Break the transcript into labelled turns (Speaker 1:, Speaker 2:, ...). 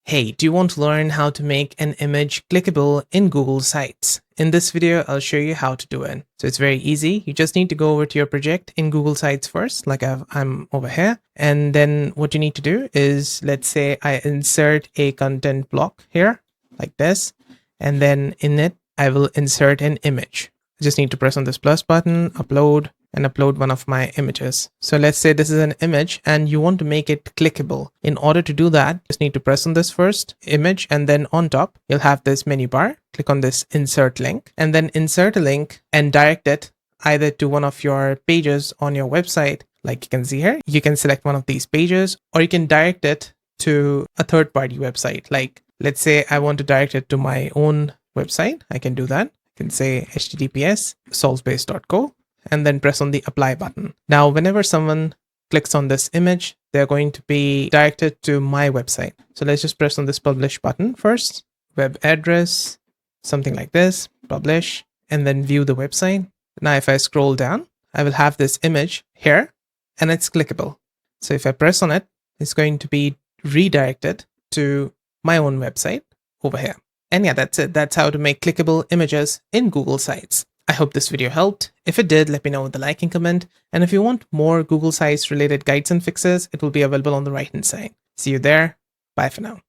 Speaker 1: Hey, do you want to learn how to make an image clickable in Google Sites? In this video, I'll show you how to do it. So it's very easy. You just need to go over to your project in Google Sites first, like I'm over here. And then what you need to do is, let's say I insert a content block here like this. And then in it, I will insert an image. I just need to press on this plus button, upload, and upload one of my images. So let's say this is an image and you want to make it clickable. In order to do that, just need to press on this first image, and then on top, you'll have this menu bar. Click on this insert link and then insert a link and direct it either to one of your pages on your website. Like you can see here, you can select one of these pages, or you can direct it to a third-party website. Like let's say I want to direct it to my own website. I can do that. I can say https://solvesbase.co and then press on the apply button. Now, whenever someone clicks on this image, they're going to be directed to my website. So let's just press on this publish button first, web address, something like this, publish, and then view the website. Now, if I scroll down, I will have this image here and it's clickable. So if I press on it, it's going to be redirected to my own website over here. And yeah, that's it. That's how to make clickable images in Google Sites. I hope this video helped. If it did, let me know with the like and comment. And if you want more Google Sites related guides and fixes, it will be available on the right hand side. See you there. Bye for now.